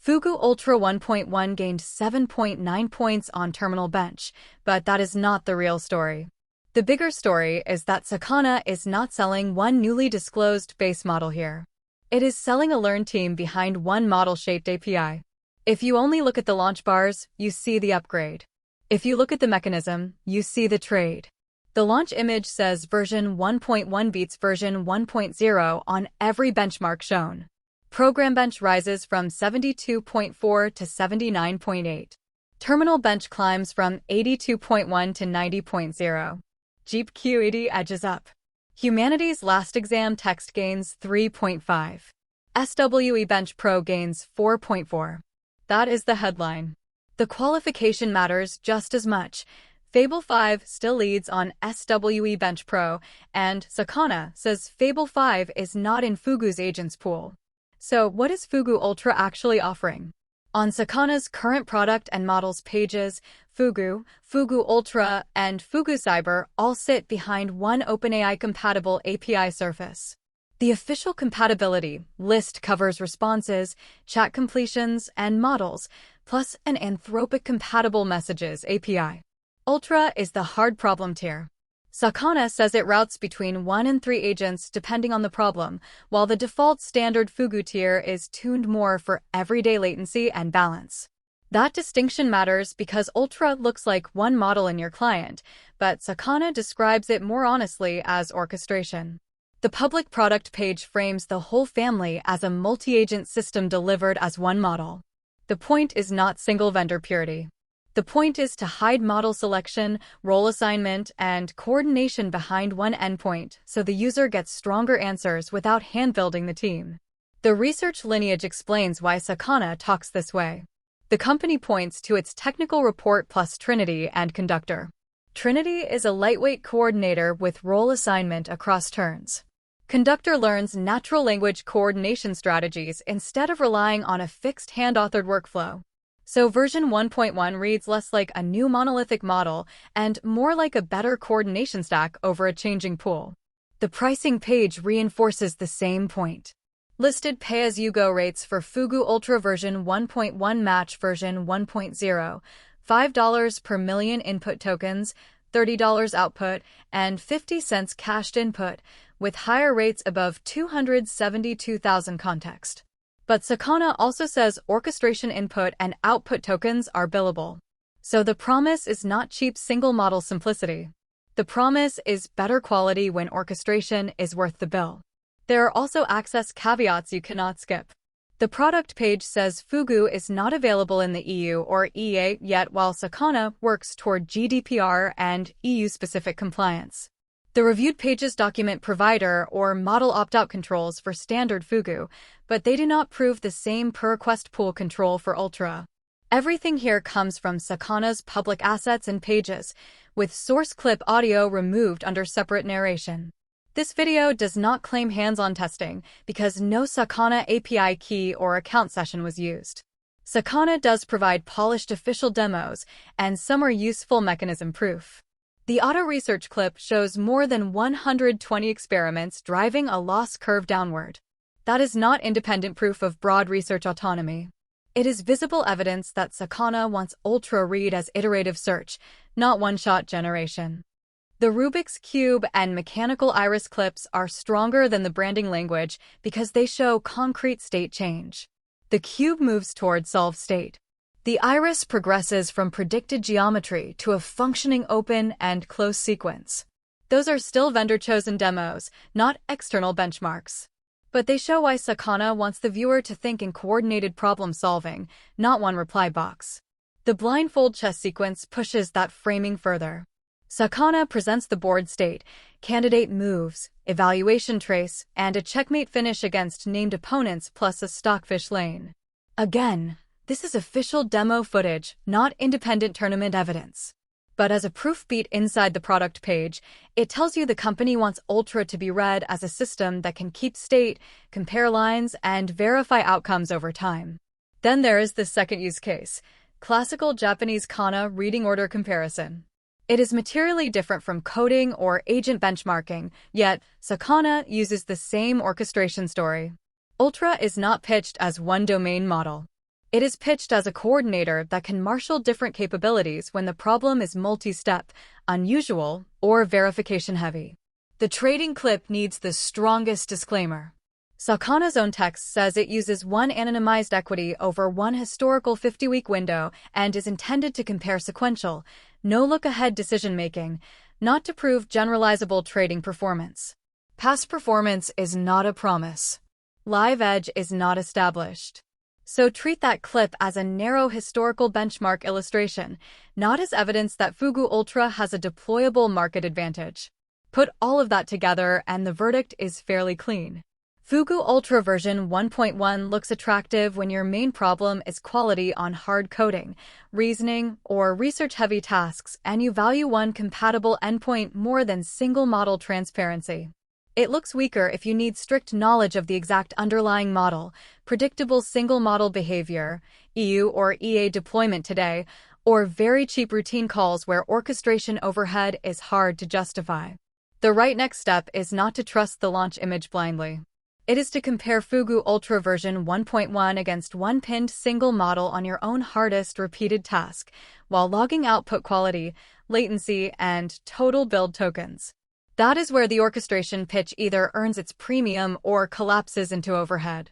Fugu Ultra 1.1 gained 7.9 points on Terminal Bench, but that is not the real story. The bigger story is that Sakana is not selling one newly disclosed base model here. It is selling a learned team behind one model-shaped API. If you only look at the launch bars, you see the upgrade. If you look at the mechanism, you see the trade. The launch image says version 1.1 beats version 1.0 on every benchmark shown. Program bench rises from 72.4 to 79.8. Terminal bench climbs from 82.1 to 90.0. Jeep Q80 edges up. Humanities last exam text gains 3.5. SWEBench Pro gains 4.4. That is the headline. The qualification matters just as much. Fable 5 still leads on SWEBench Pro, and Sakana says Fable 5 is not in Fugu's agents pool. So what is Fugu Ultra actually offering? On Sakana's current product and models pages, Fugu, Fugu Ultra, and Fugu Cyber all sit behind one OpenAI-compatible API surface. The official compatibility list covers responses, chat completions, and models, plus an Anthropic-compatible messages API. Ultra is the hard problem tier. Sakana says it routes between 1 and 3 agents depending on the problem, while the default standard Fugu tier is tuned more for everyday latency and balance. That distinction matters because Ultra looks like one model in your client, but Sakana describes it more honestly as orchestration. The public product page frames the whole family as a multi-agent system delivered as one model. The point is not single vendor purity. The point is to hide model selection, role assignment, and coordination behind one endpoint so the user gets stronger answers without hand-building the team. The research lineage explains why Sakana talks this way. The company points to its technical report plus Trinity and Conductor. Trinity is a lightweight coordinator with role assignment across turns. Conductor learns natural language coordination strategies instead of relying on a fixed hand-authored workflow. So version 1.1 reads less like a new monolithic model and more like a better coordination stack over a changing pool. The pricing page reinforces the same point. Listed pay-as-you-go rates for Fugu Ultra version 1.1 match version 1.0, $5 per million input tokens, $30 output, and 50 cents cached input, with higher rates above 272,000 context. But Sakana also says orchestration input and output tokens are billable. So the promise is not cheap single-model simplicity. The promise is better quality when orchestration is worth the bill. There are also access caveats you cannot skip. The product page says Fugu is not available in the EU or EA yet while Sakana works toward GDPR and EU-specific compliance. The reviewed pages document provider or model opt-out controls for standard Fugu, but they do not prove the same per-request pool control for Ultra. Everything here comes from Sakana's public assets and pages, with source clip audio removed under separate narration. This video does not claim hands-on testing because no Sakana API key or account session was used. Sakana does provide polished official demos, and some are useful mechanism proof. The auto research clip shows more than 120 experiments driving a loss curve downward. That is not independent proof of broad research autonomy. It is visible evidence that Sakana wants Ultra read as iterative search, not one-shot generation. The Rubik's Cube and mechanical iris clips are stronger than the branding language because they show concrete state change. The cube moves toward solved state. The iris progresses from predicted geometry to a functioning open and close sequence. Those are still vendor-chosen demos, not external benchmarks. But they show why Sakana wants the viewer to think in coordinated problem-solving, not one reply box. The blindfold chess sequence pushes that framing further. Sakana presents the board state, candidate moves, evaluation trace, and a checkmate finish against named opponents plus a stockfish lane. Again, this is official demo footage, not independent tournament evidence. But as a proof beat inside the product page, it tells you the company wants Ultra to be read as a system that can keep state, compare lines, and verify outcomes over time. Then there is the second use case, classical Japanese kana reading order comparison. It is materially different from coding or agent benchmarking, yet Sakana uses the same orchestration story. Ultra is not pitched as one domain model. It is pitched as a coordinator that can marshal different capabilities when the problem is multi-step, unusual, or verification-heavy. The trading clip needs the strongest disclaimer. Sakana's own text says it uses one anonymized equity over one historical 50-week window and is intended to compare sequential, no-look-ahead decision-making, not to prove generalizable trading performance. Past performance is not a promise. Live edge is not established. So treat that clip as a narrow historical benchmark illustration, not as evidence that Fugu Ultra has a deployable market advantage. Put all of that together and the verdict is fairly clean. Fugu Ultra version 1.1 looks attractive when your main problem is quality on hard coding, reasoning, or research-heavy tasks, and you value one compatible endpoint more than single-model transparency. It looks weaker if you need strict knowledge of the exact underlying model, predictable single-model behavior, EU or EA deployment today, or very cheap routine calls where orchestration overhead is hard to justify. The right next step is not to trust the launch image blindly. It is to compare Fugu Ultra version 1.1 against one pinned single model on your own hardest repeated task, while logging output quality, latency, and total build tokens. That is where the orchestration pitch either earns its premium or collapses into overhead.